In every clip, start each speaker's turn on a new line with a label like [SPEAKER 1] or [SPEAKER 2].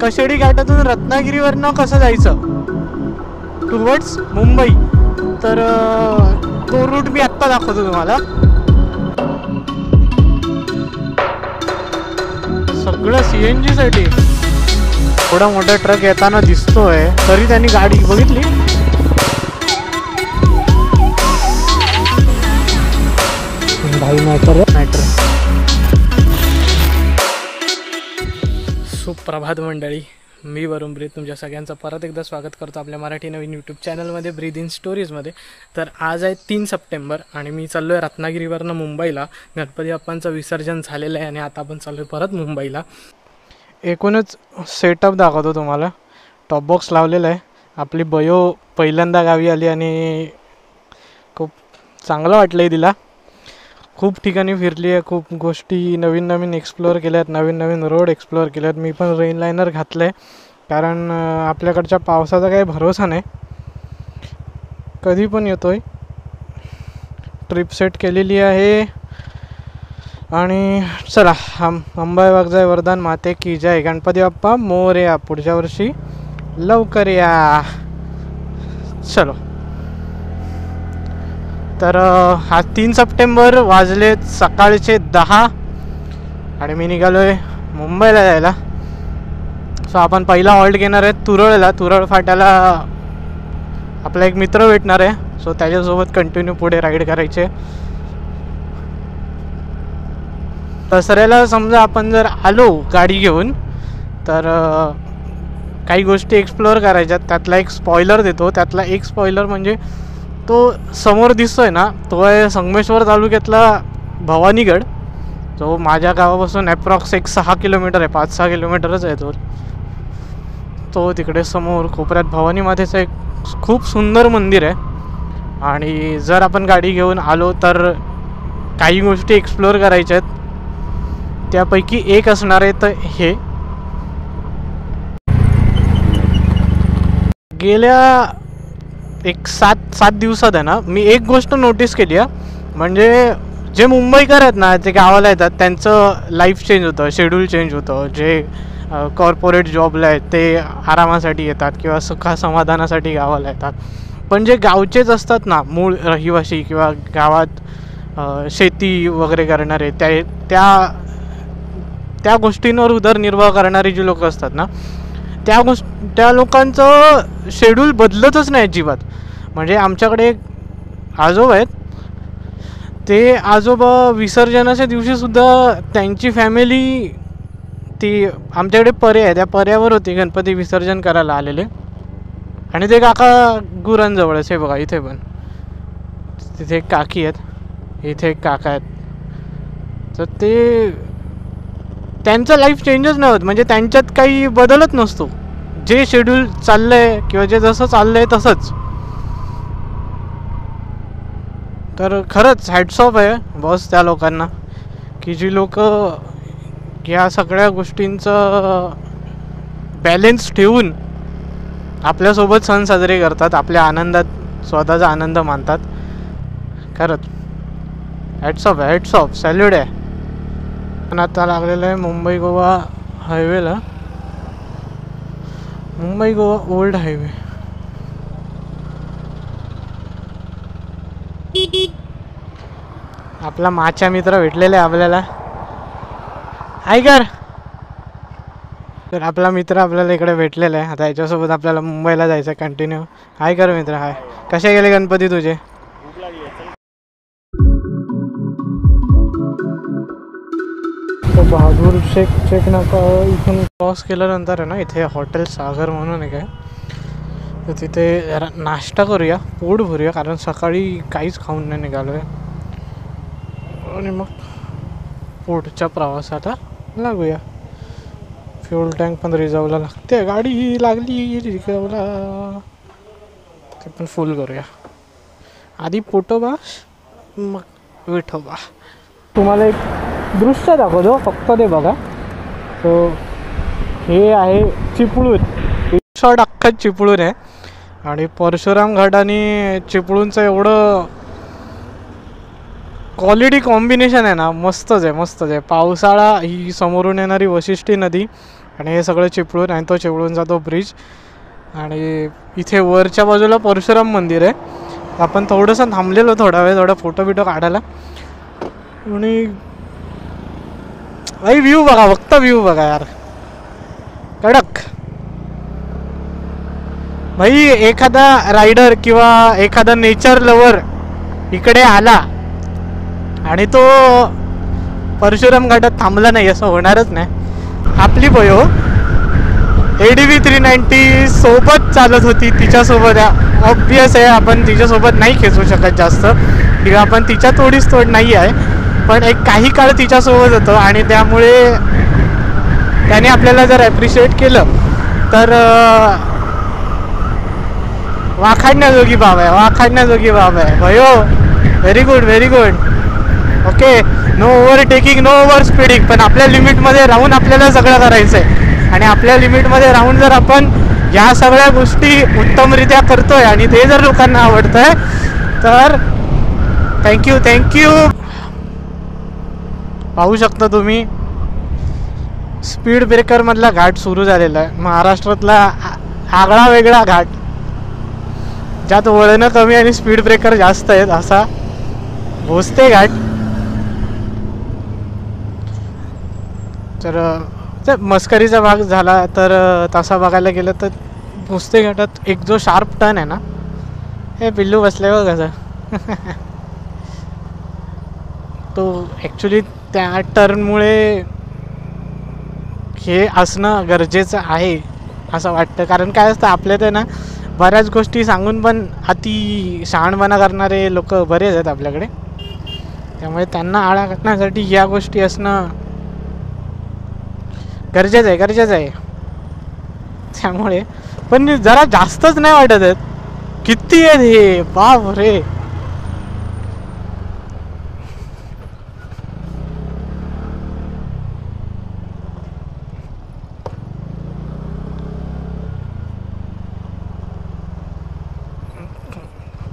[SPEAKER 1] कशेडी घाटातून रत्नागिरीवरनं कसं जायचं टुवर्ड्स मुंबई, तर तो रूट मी आत्ता दाखवतो तुम्हाला. सगळं CNG साठी. थोडा मोठा ट्रक येताना दिसतोय तरी त्यांनी गाडी बघितली. भाई मॅटर. सुप्रभात मंडळी, मी वरुण ब्रीद तुमच्या सगळ्यांचं परत एकदा स्वागत करतो आपल्या मराठी नवीन यूट्यूब चॅनलमध्ये ब्रीद इन स्टोरीजमध्ये. तर आज आहे 3 सप्टेंबर आणि मी चाललो आहे रत्नागिरीवरनं मुंबईला. गणपती बाप्पांचं विसर्जन झालेलं आहे आणि आता आपण चाललो आहे परत मुंबईला. एकूणच सेटअप दाखवतो तुम्हाला. टॉप बॉक्स लावलेला आहे. आपली बयो पहिल्यांदा गावी आली आणि खूप चांगलं वाटलं आहे तिला. खूप ठिकाणी फिरली आहे, खूप गोष्टी नवीन नवीन एक्सप्लोअर केल्यात, नवीन नवीन रोड एक्सप्लोअर केल्यात. मी पण रेन लायनर घातलं आहे कारण आपल्याकडच्या पावसाचा काही भरोसा नाही, कधी पण येतो आहे. ट्रिप सेट केलेली आहे आणि चला अंबाई वागजाय वरदान माते की जय. गणपती बाप्पा मोरया. पुढच्या वर्षी लवकर या. चलो. तर आज 3 सप्टेंबर, वाजले सकाळचे 10 आणि मी निघालो आहे मुंबईला जायला. सो आपण पहिला हॉल्ट घेणार आहे तुरळला. तुरळ फाट्याला आपला एक मित्र भेटणार आहे, सो त्याच्यासोबत कंटिन्यू पुढे राईड करायचे. दसऱ्याला समजा आपण जर आलो गाडी घेऊन तर काही गोष्टी एक्सप्लोअर करायच्यात. त्यातला एक स्पॉइलर देतो. त्यातला एक स्पॉइलर म्हणजे तो समोर दिसतोय ना, तो आहे संगमेश्वर तालुक्यातला भवानीगड, जो माझ्या गावापासून ॲप्रॉक्स एक 6 किलोमीटर आहे, 5-6 किलोमीटरच आहे तो तिकडे समोर कोपऱ्यात भवानी मातेचं एक खूप सुंदर मंदिर आहे. आणि जर आपण गाडी घेऊन आलो तर काही गोष्टी एक्सप्लोअर करायच्या आहेत. त्यापैकी एक असणार आहे तर हे. गेल्या एक 7 दिवसात आहे ना, मी एक गोष्ट नोटीस केली आहे. म्हणजे जे मुंबईकर आहेत ना, जे गावाला येतात त्यांचं लाईफ चेंज होतं, शेड्यूल चेंज होतं. जे कॉर्पोरेट जॉबला आहेत ते आरामासाठी येतात किंवा सुखा समाधानासाठी गावाला येतात. पण जे गावचेच असतात ना, मूळ रहिवासी किंवा गावात शेती वगैरे करणारे, त्या गोष्टींवर उदरनिर्वाह करणारी जी लोक असतात ना, त्या लोकांचं शेड्यूल बदलतच नाही अजिबात. म्हणजे आमच्याकडे एक आजोबा आहेत, ते आजोबा विसर्जनाच्या दिवशीसुद्धा त्यांची फॅमिली ती आमच्याकडे पर्या आहे, त्या पर्यावर होती गणपती विसर्जन करायला आलेले. आणि ते काका गुरांजवळच आहे बघा. इथे पण तिथे एक काकी आहेत, इथे एक काका आहेत. तर ते त्यांचं लाईफ चेंजच नाही होत. म्हणजे त्यांच्यात काही बदलत नसतो. जे शेड्यूल चाललं आहे किंवा जे जसं चाललं आहे तसंच. तर खरंच हॅट्स ऑफ आहे बॉस त्या लोकांना की जी लोक ह्या सगळ्या गोष्टींचं बॅलेन्स ठेवून आपल्यासोबत सण साजरे करतात, आपल्या आनंदात स्वतःचा आनंद मानतात. खरंच हॅट्स ऑफ सॅल्यूट आहे. पण आता लागलेलं आहे मुंबई गोवा हायवेला, मुंबई गोवा ओल्ड हायवे. आपला माचा मित्र भेटलेला आहे आपल्याला. हाय कर. तर आपला मित्र आपल्याला इकडे भेटलेला आहे. आता याच्यासोबत आपल्याला मुंबईला जायचं कंटिन्यू. हाय कर मित्र. हाय. कसे गेले गणपती तुझे? बहादूर शेख नाका इथून क्रॉस केल्यानंतर आहे ना, इथे हॉटेल सागर म्हणून एक आहे. तर तिथे नाश्ता करूया, पोट भरूया, कारण सकाळी काहीच खाऊन नाही निघालो आहे. आणि मग पुढच्या प्रवासाला लागूया. फ्यूल टँक पण रिझर्वला लागते, गाडी लागली रिझर्वला, ते पण फुल करूया. आधी पोटोबा मग विठोबा. तुम्हाला एक दृश्य दाखवतो, फक्त ते बघा. सो हे आहे चिपळूण. शॉर्ट अख्खा चिपळूण आहे. आणि परशुराम घाट आणि चिपळूणचं एवढं क्वालिटी कॉम्बिनेशन आहे ना, मस्तच आहे मस्तच आहे. पावसाळा, ही समोरून येणारी वशिष्ठी नदी आणि हे सगळं चिपळूण आणि तो चिपळूणचा तो ब्रिज आणि इथे वरच्या बाजूला परशुराम मंदिर आहे. आपण थोडंसं थांबलेलो थोडा वेळ, थोडा फोटो बिटो काढायला. आणि भाई व्ह्यू बघा, फक्त व्ह्यू बघा यार, कडक. भाई एखादा रायडर किंवा एखादा नेचर लवर इकडे आला आणि तो परशुराम घाटात थांबला नाही असं होणारच नाही. आपली बयो ADV 390 सोबत चालत होती, तिच्यासोबत ऑब्वियस आहे आपण तिच्यासोबत नाही खेचू शकत जास्त किंवा आपण तिच्या तोडीच तोड नाही आहे, पण एक काही काळ तिच्यासोबत होतो आणि त्यामुळे त्याने आपल्याला जर ॲप्रिशिएट केलं तर वाखाणण्याजोगी बाब आहे, वाखाणण्याजोगी बाब आहे भयो. Very good very good. Okay, no overtaking, no over speeding, पण आपल्या लिमिटमध्ये राहून आपल्याला सगळं करायचं आहे. आणि आपल्या लिमिटमध्ये राहून जर आपण या सगळ्या गोष्टी उत्तमरित्या करतोय आणि ते जर लोकांना आवडतंय तर थँक्यू थँक्यू. पाहू शकता तुम्ही स्पीड ब्रेकरमधला घाट सुरू झालेला आहे. महाराष्ट्रातला आगळा वेगळा घाट, ज्यात वळणं कमी आणि स्पीड ब्रेकर जास्त आहेत, असा भोसते घाट. तर मस्करीचा भाग झाला तर तसा बघायला गेलं तर भोसते घाटात एक जो शार्प टर्न आहे ना, हे पिल्लू बसले बघ कसं तो ॲक्च्युली त्या टर्नमुळे हे असणं गरजेचं आहे असं वाटतं. कारण काय असतं आपल्या ते ना बऱ्याच गोष्टी सांगून पण अति शहाणपणा करणारे लोक बरेच आहेत आपल्याकडे, त्यामुळे त्यांना आळा घालण्यासाठी या गोष्टी असणं गरजेचं आहे गरजेचं आहे. त्यामुळे पण जरा जास्तच नाही वाटत आहेत. किती आहेत हे, बाप रे.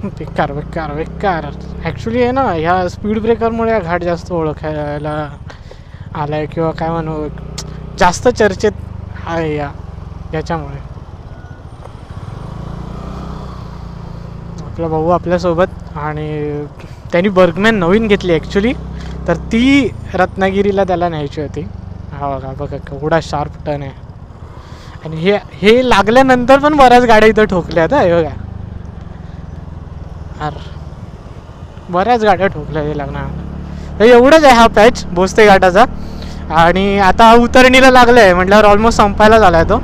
[SPEAKER 1] बेकार बेकार बेकार. ॲक्च्युली आहे ना, ह्या स्पीड ब्रेकरमुळे हा घाट जास्त ओळखायला आला आहे किंवा काय म्हणू, जास्त चर्चेत आहे याच्यामुळे. आपला भाऊ आपल्यासोबत आणि त्यांनी बर्गमॅन नवीन घेतली ॲक्च्युली, तर ती रत्नागिरीला त्याला न्यायची होती. हा बघा बघा केवढा शार्प टर्न आहे. आणि हे लागल्यानंतर पण बऱ्याच गाड्या इथं ठोकल्या आहेत. हे बघा यार, बऱ्याच गाड्या ठोकल्या हे लागणार. एवढंच आहे हा पॅच भोसते घाटाचा. आणि आता उतरणीला लागलं आहे म्हटल्यावर ऑलमोस्ट संपायला झाला आहे तो.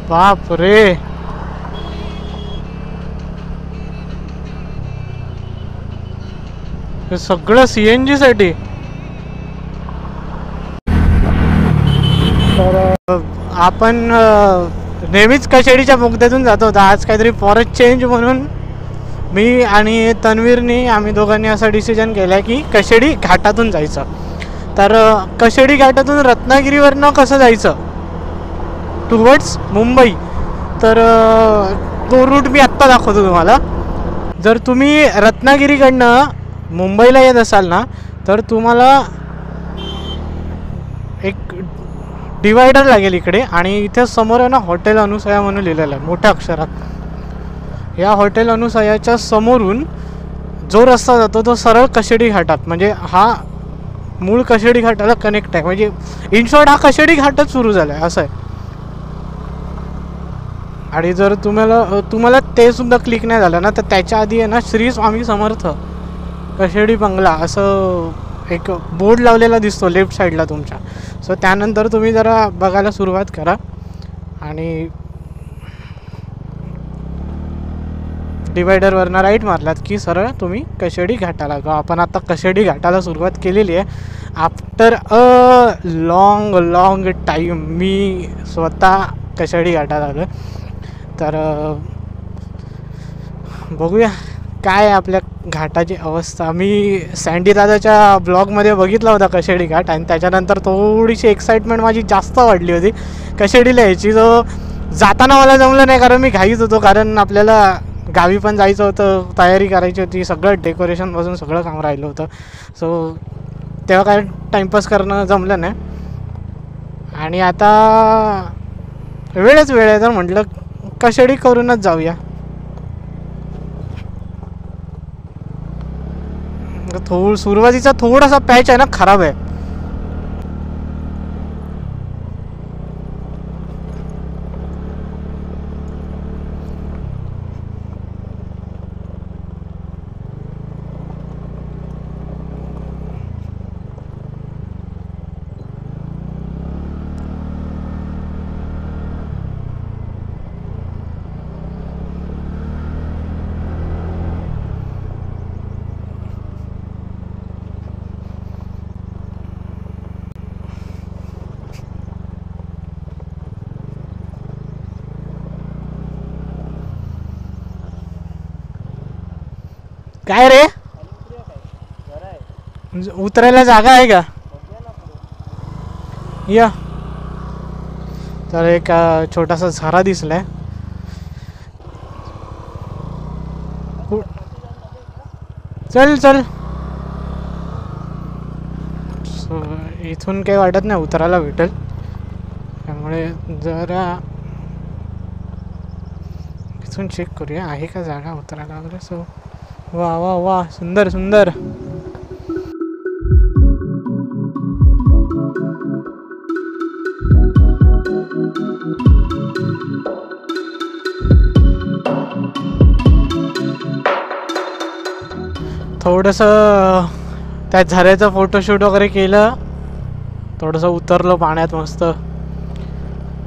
[SPEAKER 1] बाप रे, हे सगळं CNG साठी. तर आपण नेहमीच कशेडीच्या बोगद्यातून जातो. तर आज काहीतरी फॉरेस्ट चेंज म्हणून मी आणि तन्वीरनी आम्ही दोघांनी असा डिसिजन केला की कशेडी घाटातून जायचं. तर कशेडी घाटातून रत्नागिरीवरनं कसं जायचं टुवर्ड्स मुंबई, तर तो रूट मी आत्ता दाखवतो तुम्हाला. जर तुम्ही रत्नागिरीकडनं मुंबईला येत असाल ना, तर तुम्हाला एक डिवायडर लागेल इकडे आणि इथे समोर आहे ना हॉटेल अनुसया म्हणून लिहिलेलं आहे मोठ्या अक्षरात. या हॉटेल अनुसयाच्या समोरून जो रस्ता जातो तो सरळ कशेडी घाटात, म्हणजे हा मूळ कशेडी घाटाला कनेक्ट आहे. म्हणजे इन शॉर्ट हा कशेडी घाटच सुरू झाला आहे असं आहे. आणि जर तुम्हाला ते सुद्धा क्लिक नाही झालं ना, तर त्याच्या आधी आहे ना श्री स्वामी समर्थ कशेडी बंगला असं एक बोर्ड लावलेला दिसतो लेफ्ट साईडला तुमच्या. सो त्यानंतर तुम्ही जरा बघायला सुरुवात करा आणि डिवायडरवरनं राईट मारलात की सरळ तुम्ही कशेडी घाटाला जाऊ. आपण आता कशेडी घाटाला सुरुवात केलेली आहे आफ्टर अ लॉंग टाईम. मी स्वतः कशेडी घाटात आलो. तर बघूया काय आपल्या घाटाची अवस्था. मी सँडी दादाच्या ब्लॉगमध्ये बघितला होता कशेडी घाट आणि त्याच्यानंतर थोडीशी एक्साइटमेंट माझी जास्त वाढली होती कशेडीला यायची. जो जाताना मला जमलं नाही कारण मी घाईत होतो, कारण आपल्याला गावी पण जायचं होतं, तयारी करायची होती, सगळं डेकोरेशनपासून सगळं काम राहिलं होतं. सो तेव्हा काय टाईमपास करणं जमलं नाही. आणि आता वेळ आहे तर म्हटलं कशाडी करूनच जाऊया. सुरुवातीचा थोडासा पॅच आहे ना खराब आहे. काय रे, उतरायला जागा आहे का? या तर एक छोटासा झरा दिसलाय. चल चल. इथून काही वाटत नाही उतरायला भेटेल, त्यामुळे जरा इथून चेक करूया आहे का जागा उतरायला वगैरे. सो वा वा वा, सुंदर सुंदर. थोडंसं त्या झऱ्याचं फोटोशूट वगैरे केलं, थोडंसं उतरलो पाण्यात मस्त,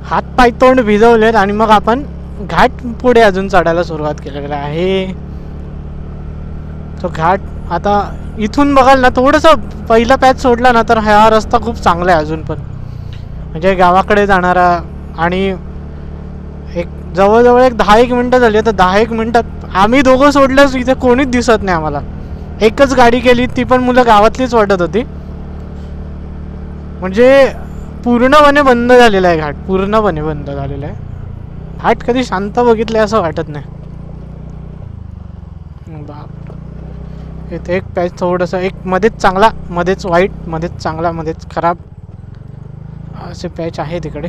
[SPEAKER 1] हात पाय तोंड भिजवलेत आणि मग आपण घाट पुढे अजून चढायला सुरुवात केलेली आहे. तो घाट आता इथून बघाल ना, थोडंसं पहिला पॅच सोडला ना तर हा रस्ता खूप चांगला आहे अजून पण, म्हणजे गावाकडे जाणारा. आणि एक जवळजवळ एक 10-1 मिनटं झाली. तर 10-1 मिनटात आम्ही दोघं सोडलंच, इथे कोणीच दिसत नाही आम्हाला. एकच गाडी केली, ती पण मुलं गावातलीच वाटत होती. म्हणजे पूर्णपणे बंद झालेला आहे घाट, पूर्णपणे बंद झालेला आहे घाट. कधी शांत बघितलं असं वाटत नाही. बाप, इथे एक पॅच थोडंसं, एक मध्येच चांगला, मध्येच वाईट, मध्येच चांगला, मध्येच खराब असे पॅच आहे तिकडे.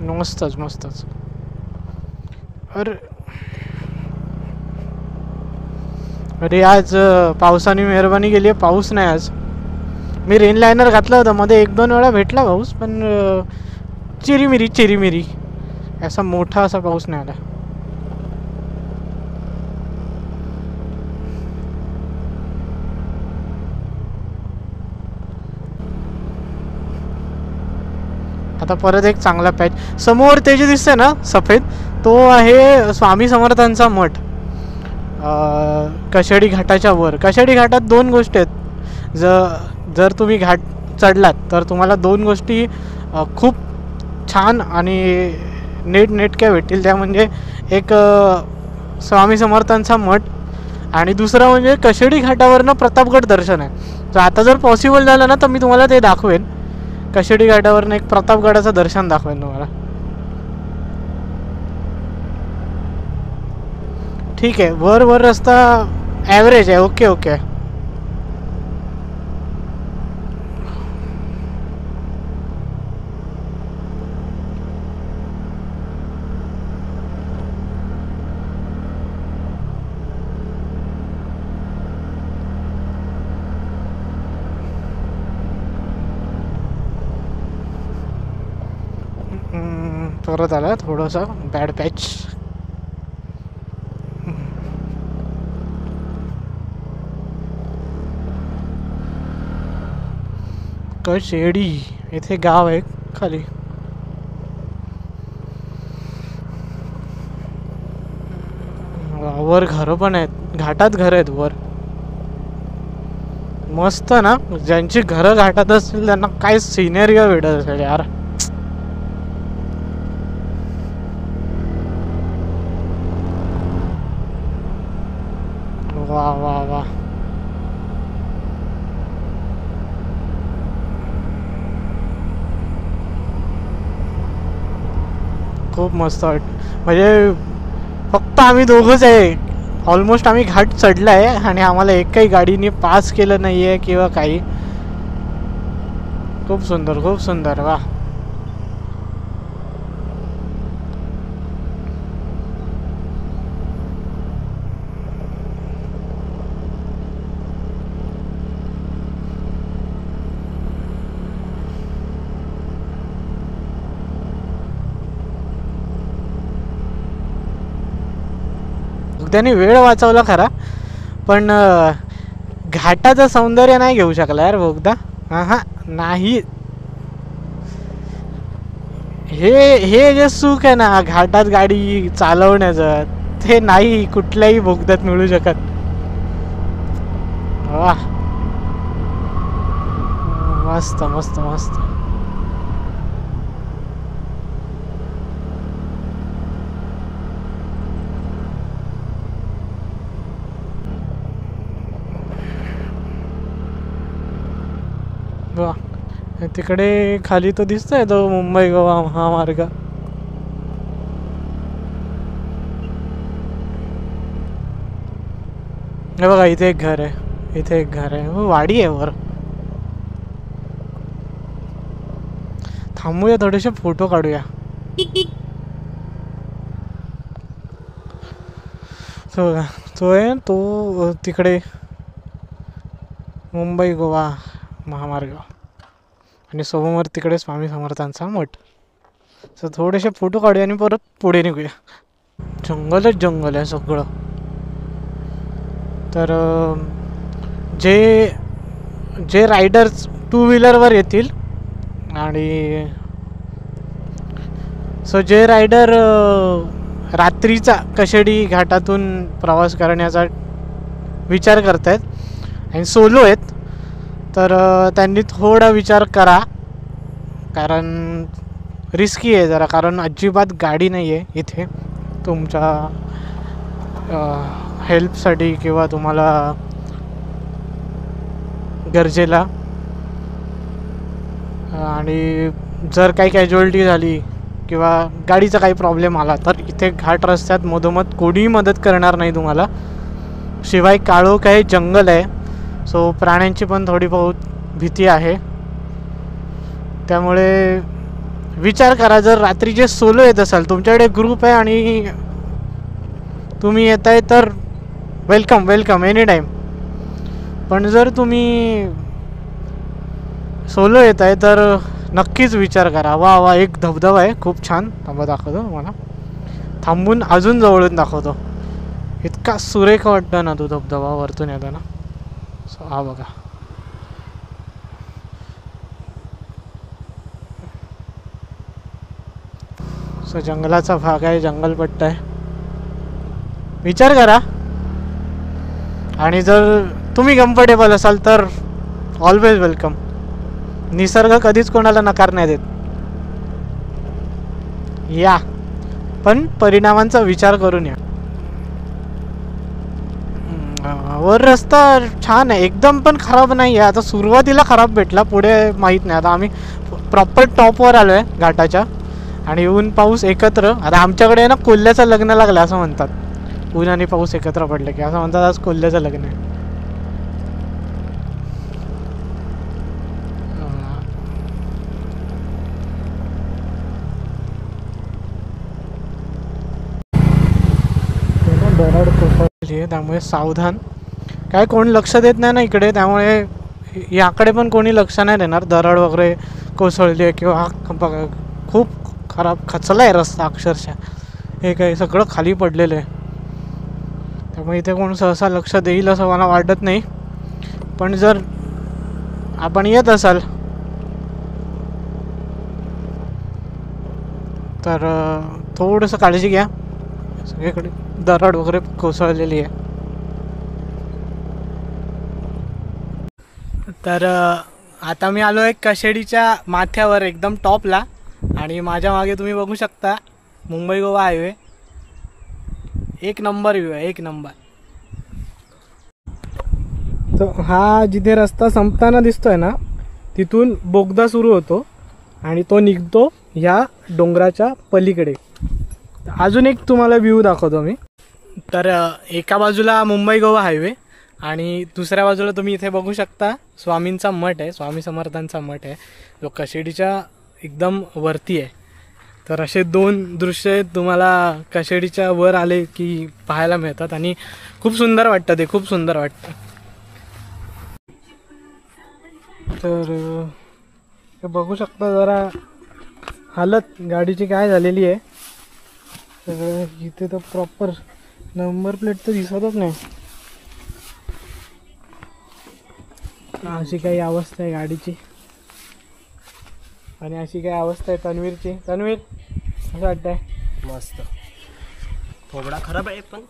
[SPEAKER 1] मस्तच मस्तच. अरे आज पावसाने मेहरबानी केली आहे, पाऊस नाही आज. मी रेन लायनर घातलं होतं, मध्ये 1-2 वेळा भेटला पाऊस, पण चिरीमिरी असा मोठा असा पाऊस नाही आला. आता परत एक चांगला पॅच समोर ते जे दिसतंय ना सफेद, तो आहे स्वामी समर्थांचा मठ. कशाडी घाटाच्या वर. कशाडी घाटात 2 गोष्टी आहेत. जर तुम्ही घाट चढलात तर तुम्हाला 2 गोष्टी खूप छान आणि नेटक्या भेटतील. त्या म्हणजे एक स्वामी समर्थांचा मठ, आणि दुसरं म्हणजे कशाडी घाटावरनं प्रतापगड दर्शन आहे. तर आता जर पॉसिबल झालं ना तर मी तुम्हाला ते दाखवेन. कशाडी घाटावरनं एक प्रतापगडाचं दर्शन दाखवेन तुम्हाला. ठीक आहे, वर रस्ता ॲव्हरेज आहे. ओके. परत आला थोडासा बॅड पॅच. कशेडी इथे गाव आहे खाली. वर घरं पण आहेत, घाटात घरं आहेत वर. मस्त ना, ज्यांची घरं घाटात असतील त्यांना काय सिनेरियो भेटत असेल यार. वा वा वा. खूप मस्त वाट, म्हणजे फक्त आम्ही दोघंच आहे. ऑलमोस्ट आम्ही घाट चढला आहे आणि आम्हाला एकही गाडीने पास केलं नाही आहे किंवा काही. खूप सुंदर, खूप सुंदर. वा. त्याने वेळ वाचवला खरा, पण घाटाचं सौंदर्य नाही घेऊ शकला यार बोगदा. हा नाही. हे जे सुख आहे ना घाटात गाडी चालवण्याचं, ते नाही कुठल्याही बोगद्यात मिळू शकत. वा, मस्त मस्त मस्त. वा, तिकडे खाली तो दिसतोय तो मुंबई गोवा महामार्ग. हे बघा, इथे एक घर आहे, इथे एक घर आहे, वाडी आहे वर. थांबूया, थोडेसे फोटो काढूया. तो आहे तो तिकडे मुंबई गोवा महामार्ग आणि समोर तिकडे स्वामी समर्थांचा मठ. तर थोडेसे फोटो काढूया आणि परत पुढे निघूया. जंगलच जंगल आहे सगळं. तर जे रायडर्स 2 व्हीलरवर येतील आणि जे रायडर रात्रीचा कशेडी घाटातून प्रवास करण्याचा विचार करत आहेत आणि सोलो आहेत, तर त्यांनी थोडा विचार करा, कारण रिस्की आहे जरा. कारण अजिबात गाडी नाही आहे इथे तुमच्या हेल्पसाठी किंवा तुम्हाला गरजेला. आणि जर काही कॅज्युअलिटी झाली किंवा गाडीचा काही प्रॉब्लेम आला तर इथे घाट रस्त्यात मधोमध कोणीही मदत करणार नाही तुम्हाला. शिवाय काळोख आहे, जंगल आहे, सो प्राण्यांची पण थोडी बहुत भीती आहे. त्यामुळे विचार करा, जर रात्रीचे सोलो येत असाल, तुमच्याकडे ग्रुप आहे आणि तुम्ही येत आहे तर वेलकम वेलकम एनी टाईम. पण जर तुम्ही सोलो येत आहे तर नक्कीच विचार करा. वा वा, एक धबधबा आहे खूप छान. थांबा, दाखवतो तुम्हाला. थांबून अजून जवळून दाखवतो. इतका सुरेख वाटतं ना तो धबधबा वरतून येताना. सो हा बघा. सो जंगलाचा भाग आहे, जंगलपट्टा आहे. विचार करा. आणि जर तुम्ही कम्फर्टेबल असाल तर ऑलवेज वेलकम. निसर्ग कधीच कोणाला नकार नाही देत. या, पण परिणामांचा विचार करून या. वर रस्ता छान आहे एकदम, पण खराब नाही आहे. आता सुरुवातीला खराब भेटला, पुढे माहीत नाही. आता आम्ही प्रॉपर टॉपवर आलो आहे घाटाच्या आणि ऊन पाऊस एकत्र. आता आमच्याकडे ना कोल्ह्याचं लग्न लागलं असं म्हणतात. ऊन आणि पाऊस एकत्र पडले की असं म्हणतात आज कोल्ह्याचं लग्न आहे. दरड कोसळली आहे त्यामुळे सावधान. काय कोण लक्ष देत नाही ना इकडे, त्यामुळे याकडे पण कोणी लक्ष नाही देणार. दरड वगैरे कोसळली आहे किंवा खूप खराब खचला आहे रस्ता अक्षरशः. हे काही सगळं खाली पडलेलं आहे, त्यामुळे इथे कोण सहसा लक्ष देईल असं मला वाटत नाही. पण जर आपण येत असाल तर थोडंसं काळजी घ्या. सगळीकडे दरड वगैरे कोसळलेली आहे. तर आता मी आलो आहे कशेडीच्या माथ्यावर एकदम टॉपला आणि माझ्या मागे तुम्ही बघू शकता मुंबई गोवा हायवे. एक नंबर व्ह्यू आहे, एक नंबर. तर हा जिथे रस्ता संपताना दिसतोय ना, तिथून बोगदा सुरू होतो आणि तो निघतो ह्या डोंगराच्या पलीकडे. अजून एक तुम्हाला व्ह्यू दाखवतो मी. तर एका बाजूला मुंबई गोवा हायवे आणि दुसऱ्या बाजूला तुम्ही इथे बघू शकता स्वामींचा मठ आहे, स्वामी समर्थांचा मठ आहे जो कशेडीच्या एकदम वरती आहे. तर असे दोन दृश्य तुम्हाला कशेडीच्या वर आले की पाहायला मिळतात आणि खूप सुंदर वाटतं, ते खूप सुंदर वाटतं. तर बघू शकता जरा हालत गाडीची काय झालेली आहे. तर इथे तर प्रॉपर नंबर प्लेट तर दिसतच नाही. अशी काही अवस्था आहे गाडीची आणि अशी काही अवस्था आहे तन्वीरची. तन्वीर असं वाटतंय
[SPEAKER 2] मस्त. थोडा खराब आहे पण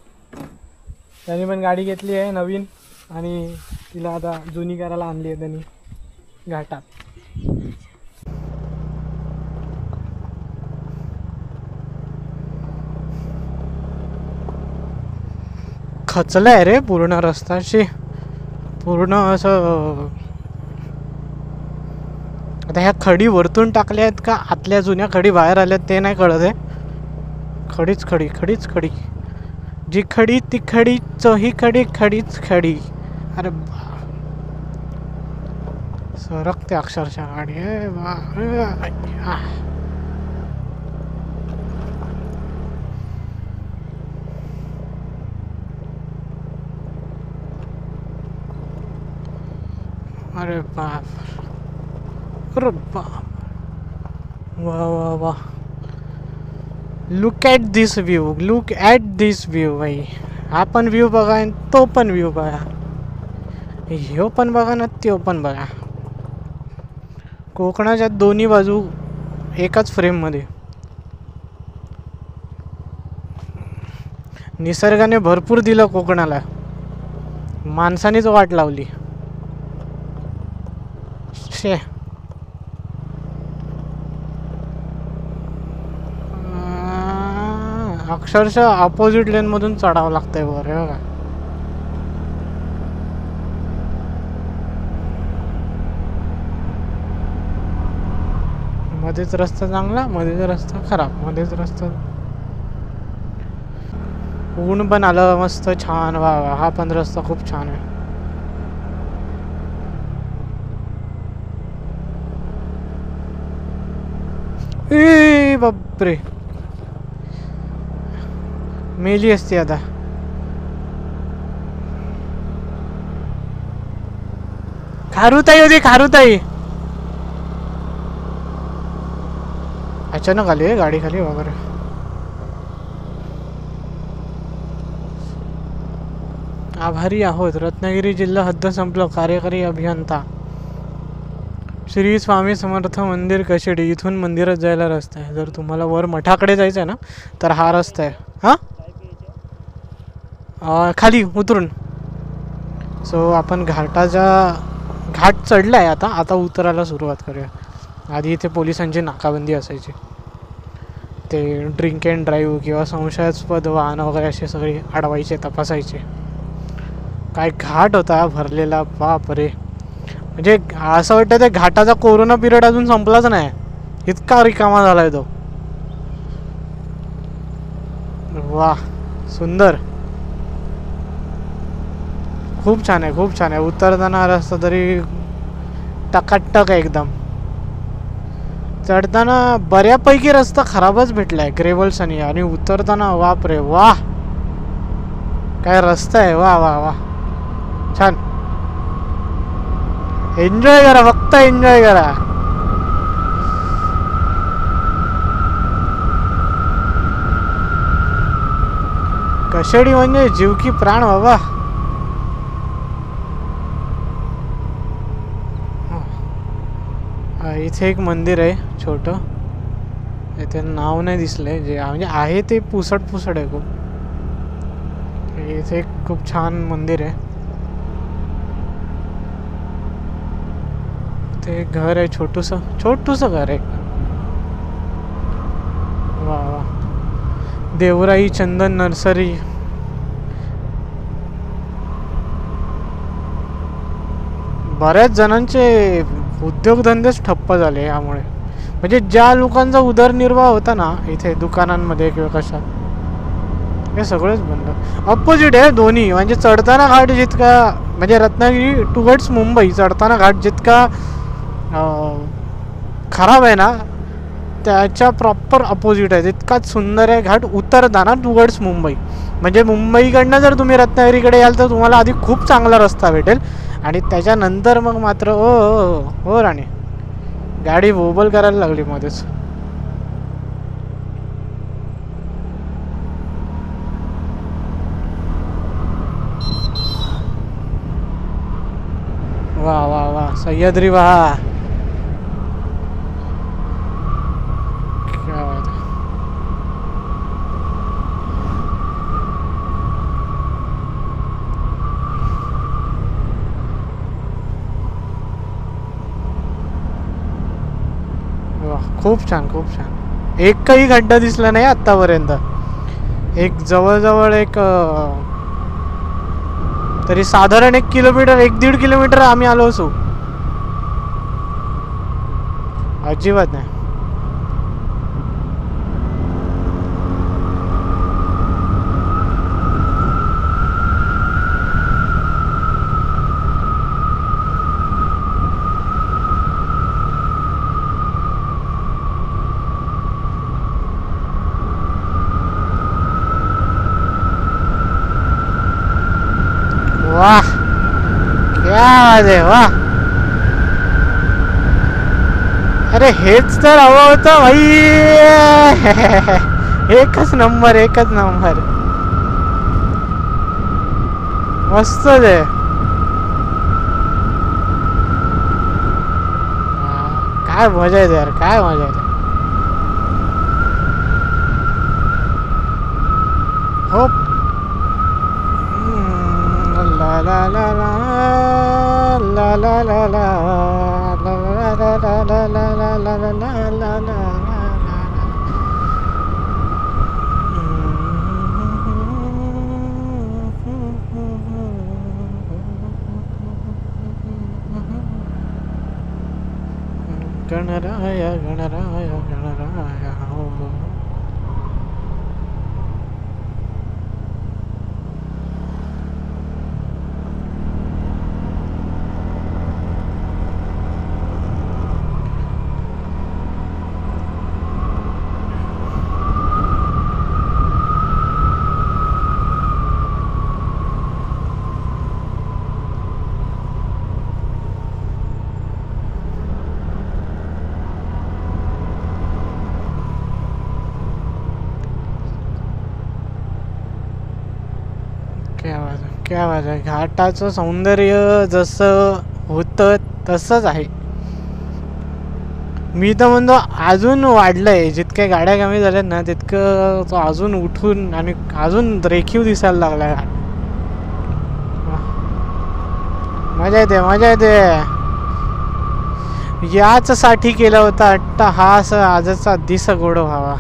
[SPEAKER 1] त्यांनी पण गाडी घेतली आहे नवीन आणि तिला आता जुनी करायला आणली आहे त्यांनी घाटात. खचलाय रे पूर्ण रस्ताशी, पूर्ण असं. आता ह्या खडी वरतून टाकल्या आहेत का आतल्या जुन्या खडी बाहेर आल्यात ते नाही कळत आहे. खडीच खडी, खडीच खडी, जी खडी ती खडी, चोही खडी, खडीच खडी. अरे सरकते अक्षरशः गाडी. अरे बाप, अरे बाप, वाह वाह वाह. Look at this view, look at this view. भाई हा पण व्ह्यू बघा आणि तो पण व्ह्यू बघा, ह्यो पण बघा ना त्यो पण बघा. कोकणाच्या दोन्ही बाजू एकाच फ्रेममध्ये. निसर्गाने भरपूर दिलं कोकणाला, माणसानेच वाट लावली. शे अक्षरशः अपोजिट लेन मधून चढावं लागतंय वर. हे बघा मध्येच रस्ता चांगला, मध्येच रस्ता खराब, मध्येच रस्ता. ऊन पण आलं मस्त छान. वा वा, हा पण रस्ता खूप छान आहे. ए बापरे, मेली असती आता. खारुताई होती, खारुताई. अचानक आली गाडी खाली वगैरे. आभारी आहोत. रत्नागिरी जिल्हा हद्द संपलं. कार्यकारी अभियंता श्री स्वामी समर्थ मंदिर कशेडी. इथून मंदिरात जायला रस्ता आहे. जर तुम्हाला वर मठाकडे जायचं आहे ना तर हा रस्ता आहे. हां खाली उतरून. सो आपण घाट चढला आहे आता. आता उतरायला सुरुवात करूया. आधी इथे पोलिसांची नाकाबंदी असायची. ते ड्रिंक अँड ड्राईव्ह किंवा संशयास्पद वाहनं वगैरे असे सगळे अडवायचे, तपासायचे. काय घाट होता भरलेला, बाप रे. म्हणजे असं वाटतं त्या घाटाचा कोरोना पिरियड अजून संपलाच नाही, इतका रिकामा झालाय तो. वा सुंदर, खूप छान आहे, खूप छान आहे. उतरताना रस्ता तरी टकाटक आहे एकदम. चढताना बऱ्यापैकी रस्ता खराबच भेटलाय, ग्रेव्हल्स आणि उतरताना बाप रे वा, काय रस्ता आहे. वा वा वा, छान. एन्जॉय करा, फक्त एन्जॉय करा. कशेडी म्हणजे जीव की प्राण बाबा. इथे एक मंदिर आहे छोटं. इथे नाव नाही दिसलंय, जे म्हणजे आहे ते पुसट आहे खूप. इथे एक खूप छान मंदिर आहे. ते घर आहे छोटूसं घर आहे. वा वा. देवराई चंदन नर्सरी. बऱ्याच जणांचे उद्योगधंदेच ठप्प झाले यामुळे. म्हणजे ज्या लोकांचा उदरनिर्वाह होता ना इथे दुकानांमध्ये किंवा कशा, हे सगळंच बंद. अपोजिट आहे दोन्ही. म्हणजे चढताना घाट जितका म्हणजे रत्नागिरी टुवर्ड्स मुंबई चढताना घाट जितका खराब आहे ना त्याच्या प्रॉपर अपोजिट आहे. तितकाच सुंदर आहे घाट उतरताना टुवर्ड्स मुंबई. म्हणजे मुंबईकडनं जर तुम्ही रत्नागिरीकडे याल तर तुम्हाला आधी खूप चांगला रस्ता भेटेल आणि त्याच्यानंतर मग मात्र हो राणे गाडी बोबल करायला लागली मध्येच. वा वा वा सह्याद्री वाहा. क्या बात है. वा खूप छान खूप छान. एकही खड्डा दिसला नाही आत्तापर्यंत. एक जवळजवळ एक तरी साधारण 1 किलोमीटर 1-1.5 किलोमीटर आम्ही आलो असू. अजिबात नाही. वाह क्या बात आहे. वाह अरे हेच तर हवं होतं भाई. एकच नंबर एकच नंबर. मस्त आहे. काय मजा येते यार काय मजा येते. हो la la la la la la la la la la la la la la la la la. Ganaraya Ganaraya Ganaraya हो. क्या बात आहे. घाटाचं सौंदर्य जसं होतं तसंच आहे. मी तर म्हणतो अजून वाढलंय. जितक्या गाड्या कमी झाल्यात ना तितकं तो अजून उठून आणि अजून रेखीव दिसायला लागलाय घाट. मजा येते मजा येते. याच साठी केला होता अट्टहास आजचा दिस गोड व्हावा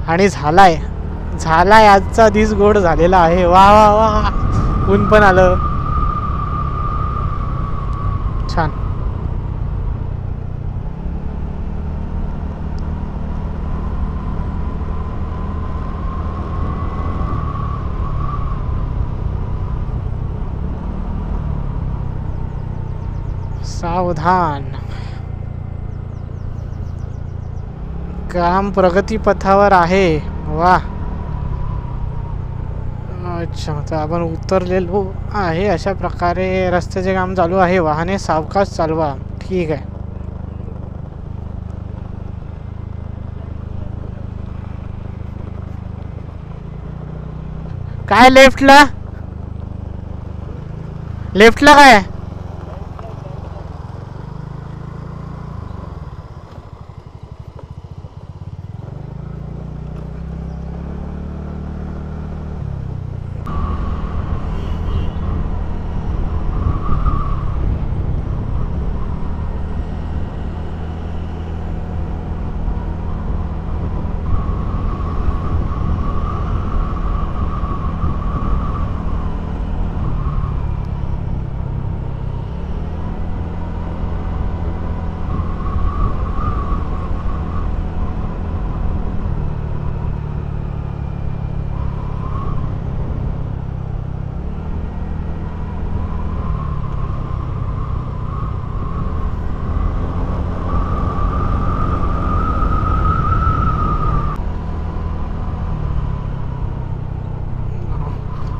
[SPEAKER 1] आणि झालाय झालाय. आजचा दिस गोड झालेला आहे. वा वा वा. ऊन पण आलं छान. सावधान. काम प्रगतीपथावर आहे. वा अच्छा तर आपण उतरलेलो आहे. अशा प्रकारे रस्त्याचे काम चालू आहे. वाहने सावकाश चालवा. ठीक आहे. काय लेफ्टला लेफ्टला काय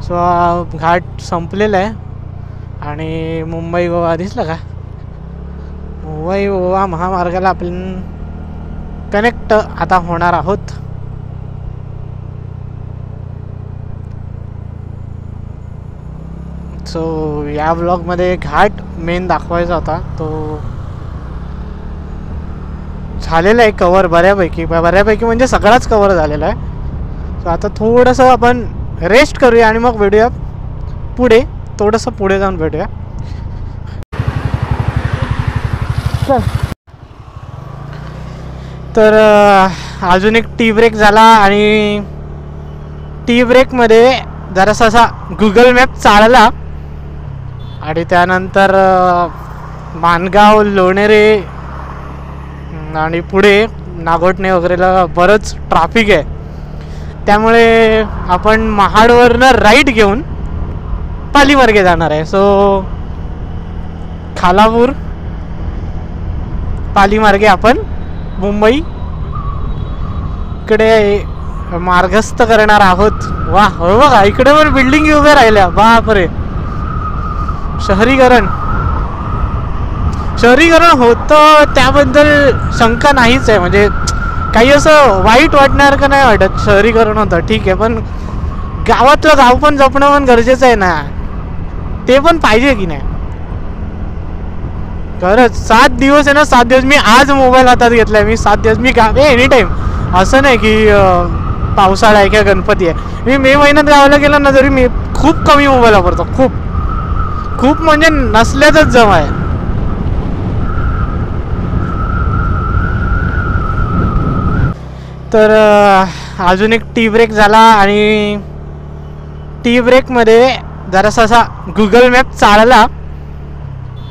[SPEAKER 1] सो घाट संपलेला आहे आणि मुंबई गोवा दिसलं का, मुंबई गोवा महामार्गाला आपण कनेक्ट आता होणार आहोत. सो या ब्लॉगमध्ये घाट मेन दाखवायचा होता, तो झालेला आहे कवर बऱ्यापैकी म्हणजे सगळाच कवर झालेला आहे. सो आता थोडंसं आपण रेस्ट करूया आणि मग भेटूया पुढे, थोडंसं पुढे जाऊन भेटूया. तर अजून एक टी ब्रेक झाला आणि टी ब्रेकमध्ये जरासा असा गुगल मॅप चालला आणि त्यानंतर माणगाव, लोणेरे आणि पुढे नागोठणे वगैरेला बरंच ट्रॅफिक आहे. त्यामुळे आपण महाडवरनं राईट घेऊन पालीमार्गे जाणार आहे. सो खालापूर पालीमार्गे आपण मुंबई इकडे मार्गस्थ करणार आहोत. वा हो बघा, इकडे पण बिल्डिंग उभ्या राहिल्या, बापरे. शहरीकरण होतं त्याबद्दल शंका नाहीच आहे, म्हणजे काही असं वाईट वाटणार का नाही वाटत. शहरीकरण होतं ठीक आहे, पण गावातलं गाव पण जपणं पण गरजेचं आहे ना, ते पण पाहिजे की नाही. खरंच 7 दिवस आहे ना, 7 दिवस मी आज मोबाईल हातात घेतलाय. मी 7 दिवस मी एनी टाईम, असं नाही की पावसाळा आहे किंवा गणपती आहे. मी मे महिन्यात गावाला गेलो ना तरी मी खूप कमी मोबाईल वापरतो, खूप म्हणजे नसल्यातच जमा आहे. तर अजून एक टी ब्रेक झाला आणि टी ब्रेकमध्ये जरासा असा गुगल मॅप चालला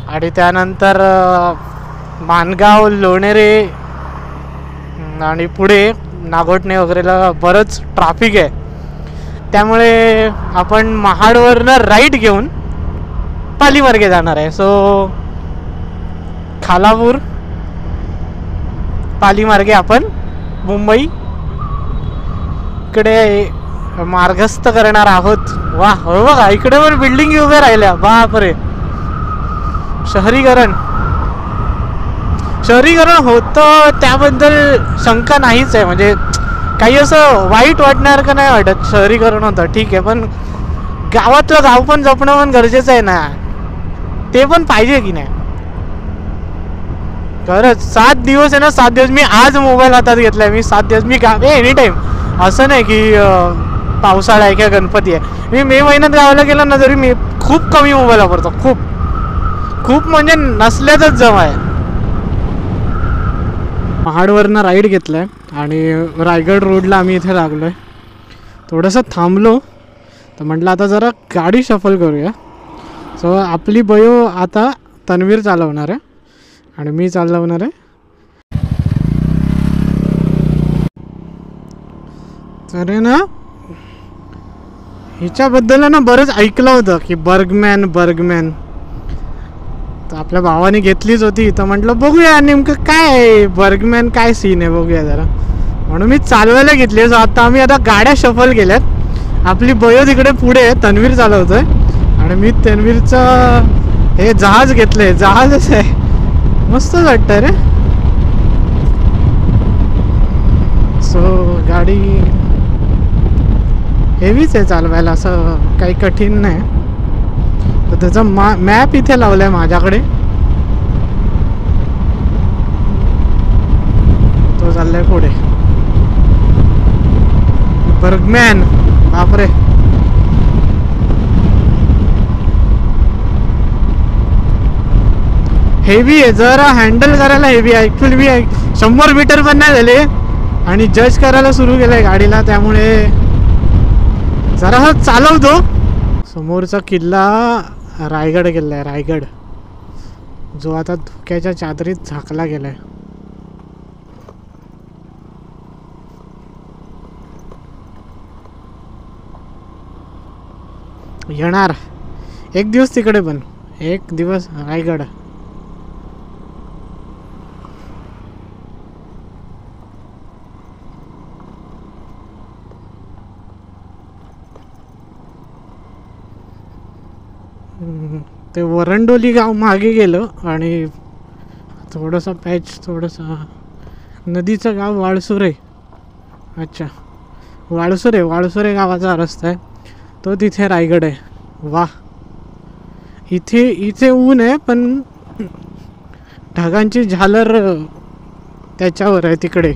[SPEAKER 1] आणि त्यानंतर माणगाव, लोणेरे आणि पुढे नागोठणे वगैरेला बरंच ट्रॅफिक आहे. त्यामुळे आपण महाडवरनं राईट घेऊन पालीमार्गे जाणार आहे. सो खालापूर पालीमार्गे आपण मुंबई इकडे मार्गस्थ करणार आहोत. वा हो बघा, इकडे पण बिल्डिंग उभ्या राहिल्या, बापरे. शहरीकरण होतं त्याबद्दल शंका नाहीच आहे, म्हणजे काही असं वाईट वाटणार का नाही वाटत. शहरीकरण होतं ठीक आहे, पण गावातलं गाव पण जपणं पण गरजेचं आहे ना, ते पण पाहिजे की नाही. खरंच 7 दिवस आहे ना, 7 दिवस मी आज मोबाईल हातात घेतलाय. मी 7 दिवस मी एनी टाईम, असं नाही की पावसाळा आहे किंवा गणपती आहे. मी मे महिन्यात गावाला गेलो ना तरी मी खूप कमी मोबाईल वापरतो, खूप म्हणजे नसल्यातच जमा आहे. महाडवरनं राईड घेतलाय आणि रायगड रोडला आम्ही इथे लागलोय. थोडंसं थांबलो तर म्हटलं आता जरा गाडी शफल करूया. सो आपली बयो आता तन्वीर चालवणार आहे आणि मी चालवणार आहे. तर ना हिच्याबद्दल ना बरंच ऐकलं होतं की बर्गमॅन तर आपल्या भावाने घेतलीच होती. तर म्हटलं बघूया नेमकं काय आहे बर्गमॅन, काय सीन आहे बघूया जरा, म्हणून मी चालवायला घेतली. सो आता आम्ही आता गाड्या शफल केल्यात. आपली बयो तिकडे पुढे तन्वीर चालवतोय आणि मी तन्वीरचं हे जहाज घेतलंय. जहाजच आहे, मस्त वाटतं रे. सो गाडी हेवीच आहे चालवायला, असं काही कठीण नाही. तर त्याचा मॅप इथे लावलाय माझ्याकडे, तो चाललाय पुढे. बर्गमॅन, बापरे. हेवी आहे जरा, हँडल करायला हेवी आहे. ॲक्च्युली मी 100 मीटर पण नाही झाले आणि जज करायला सुरू केलंय गाडीला, त्यामुळे जरा हा चालवतो. समोरचा किल्ला रायगड किल्ला आहे, रायगड, जो आता धुक्याच्या चादरीत झाकला गेलाय. येणार एक दिवस तिकडे, पण एक दिवस रायगड. ते वरंडोली गाव मागे गेलं आणि थोडंसं पॅच थोडंसं नदीचं गाव वाळसुरे. अच्छा, वाळसुरे गावाचा रस्ता आहे तो, तिथे रायगड आहे. वा, इथे ऊन आहे पण ढगांची झालर त्याच्यावर आहे तिकडे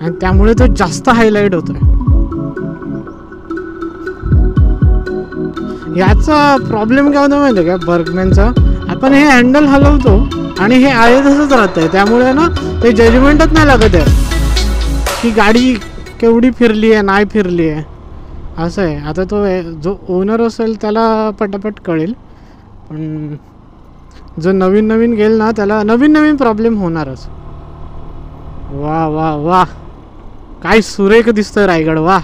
[SPEAKER 1] आणि त्यामुळे तो जास्त हायलाईट होतोय. याचा प्रॉब्लेम काय होता माहिती आहे का बर्गमॅनचा, आपण हे हँडल हलवतो आणि हे आहे तसंच राहतंय, त्यामुळे ना ते जजमेंटच नाही लागत आहे की गाडी केवढी फिरली आहे नाही फिरली आहे. असं आहे. आता तो जो ओनर असेल त्याला पटापट कळेल, पण जो नवीन घेईल ना त्याला नवीन प्रॉब्लेम होणारच. वा वा वा, काय सुरेख दिसतोय रायगड. वा,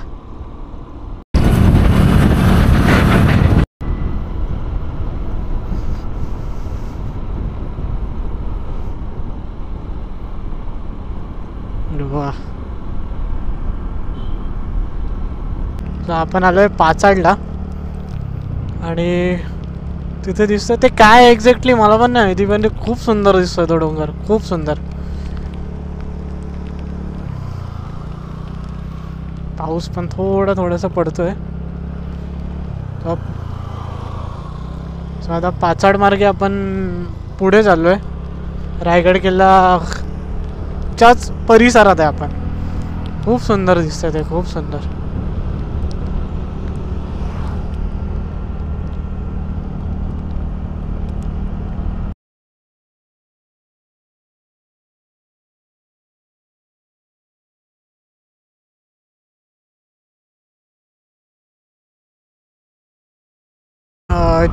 [SPEAKER 1] वा. आपण आलोय पाचाडला आणि तिथे दिसतं ते काय एक्झॅक्टली मला पण नाही माहिती, पण ते खूप सुंदर दिसतोय तो डोंगर, खूप सुंदर. पाऊस पण थोडासा पडतोय. आता पाचाड मार्गे आपण पुढे चाललोय. रायगड किल्ल्याच्याच परिसरात आहे आपण. खूप सुंदर दिसतंय ते, खूप सुंदर.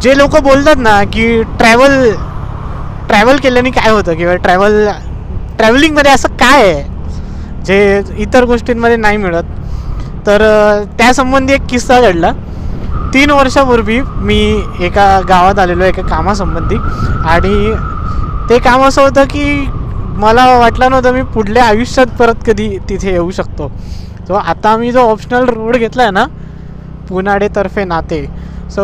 [SPEAKER 1] जे लोक बोलतात ना की ट्रॅव्हल केल्याने काय होतं किंवा ट्रॅव्हलिंगमध्ये असं काय आहे जे इतर गोष्टींमध्ये नाही मिळत, तर त्यासंबंधी एक किस्सा घडला. 3 वर्षापूर्वी मी एका गावात आलेलो एका कामासंबंधी, आणि ते काम असं होतं की मला वाटलं नव्हतं मी पुढल्या आयुष्यात परत कधी तिथे येऊ शकतो. सो आता आम्ही जो ऑप्शनल रोड घेतला आहे ना पुनाडे तर्फे नाते, सो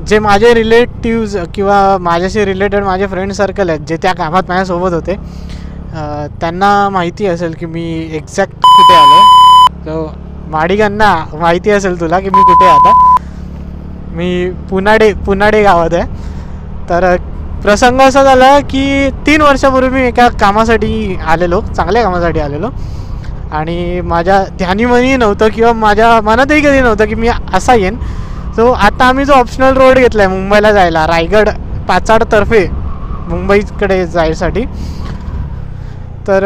[SPEAKER 1] जे माझे रिलेटिव्ज किंवा माझ्याशी रिलेटेड माझे फ्रेंड सर्कल आहेत जे त्या कामात माझ्यासोबत होते, त्यांना माहिती असेल की मी एक्झॅक्ट कुठे आलो. सो माडिगांना माहिती असेल तुला की मी कुठे आता. मी पुनाडे गावात आहे. तर प्रसंग असा झाला की 3 वर्षापूर्वी मी एका कामासाठी आलेलो, चांगल्या कामासाठी आलेलो, आणि माझ्या ध्यानीमनी नव्हतं किंवा माझ्या मनातही कधी नव्हतं की मी असा येईन. सो आता आम्ही जो ऑप्शनल रोड घेतला आहे मुंबईला जायला, रायगड पाचाडतर्फे मुंबईकडे जायसाठी, तर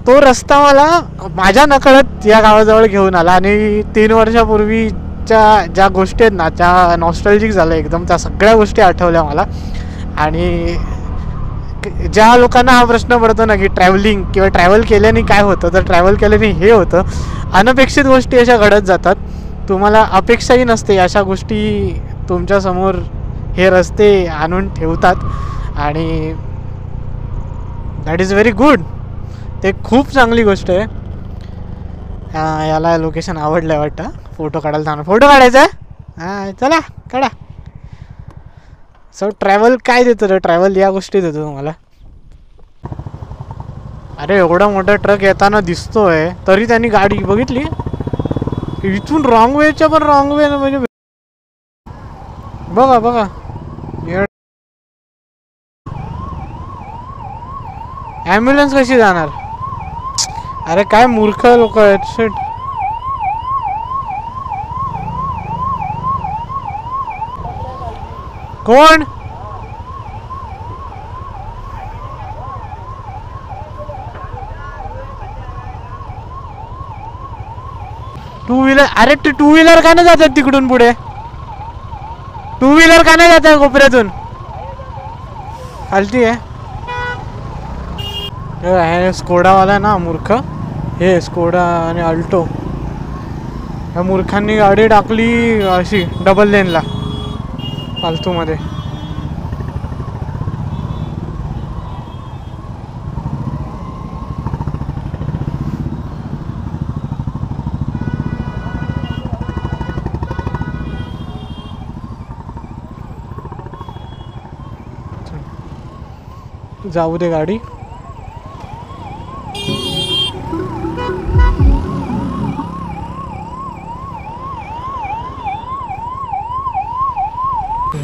[SPEAKER 1] तो रस्ता मला माझ्या नकळत या गावाजवळ घेऊन आला. आणि 3 वर्षापूर्वीच्या ज्या गोष्टी आहेत ना, त्या नॉस्टॅल्जिक झाल्या एकदम, त्या सगळ्या गोष्टी आठवल्या मला. आणि ज्या लोकांना हा प्रश्न पडतो ना की ट्रॅव्हलिंग किंवा ट्रॅव्हल केल्याने काय होतं, तर ट्रॅव्हल केल्याने हे होतं, अनपेक्षित गोष्टी अशा घडत जातात. तुम्हाला अपेक्षाही नसते अशा गोष्टी तुमच्यासमोर हे रस्ते आणून ठेवतात, आणि दॅट इज व्हेरी गुड. ते खूप चांगली गोष्ट आहे. याला लोकेशन आवडलं आहे वाटतं. फोटो काढायला जाणार, फोटो काढायचा आहे. हां चला काढा. सो ट्रॅव्हल काय देतं रे, ट्रॅव्हल या गोष्टी देतो तुम्हाला. अरे एवढा मोठा ट्रक येताना दिसतोय तरी त्यांनी गाडी बघितली इथून रॉंग वेच्या पण रॉंग वे म्हणजे बघा ॲम्ब्युलन्स कशी जाणार. अरे काय मूर्ख लोक आहेत. शिट. कोण टू व्हीलर. अरे टू व्हीलर का नाही जातात तिकडून पुढे. टू व्हीलर का नाही जातात कोपऱ्यातून. खालती आहे स्कोडावाला ना मूर्ख. हे स्कोडा आणि अल्टो, या मूर्खांनी गाडी टाकली अशी डबल लेनला फालतूमध्ये. जाऊ दे गाडी.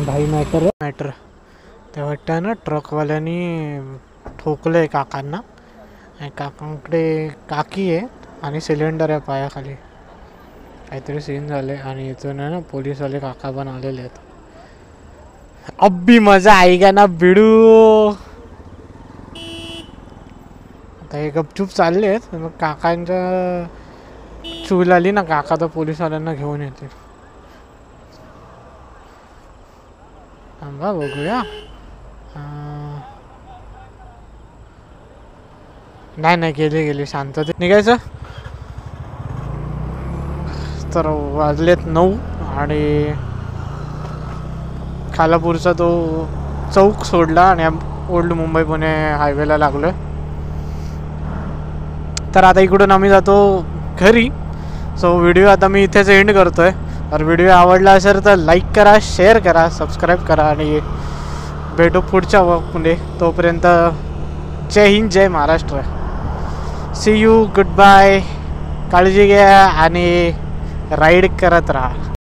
[SPEAKER 1] भाई मॅटर ते वाटतं ना ट्रकवाल्यानी ठोकलंय काकांना आणि काकांकडे काकी आहे आणि सिलेंडर आहे पायाखाली. काहीतरी सीन झाले आणि इथून ना पोलीसवाले काका पण आलेले आहेत. अब्बी मजा आएगा ना बिडू. आता हे गपचूप चालले आहेत. मग काकांच्या चूल आली ना काका तर पोलीसवाल्यांना घेऊन येतील. थांबा बघूया. नाही गेली शांततेत निघायचं. तर वाजलेत 9 आणि खालापूरचा तो चौक सोडला आणि ओल्ड मुंबई पुणे हायवेला लागलोय. तर आता इकडून आम्ही जातो घरी. सो व्हिडिओ आता मी इथेच एंड करतोय. तर व्हिडिओ आवडला असेल तर लाईक करा, शेअर करा, सबस्क्राईब करा आणि भेटू पुढच्या व्लॉगमध्ये. तोपर्यंत जय हिंद, जय Maharashtra. See you, goodbye. काळजी घ्या आणि राईड करत राहा.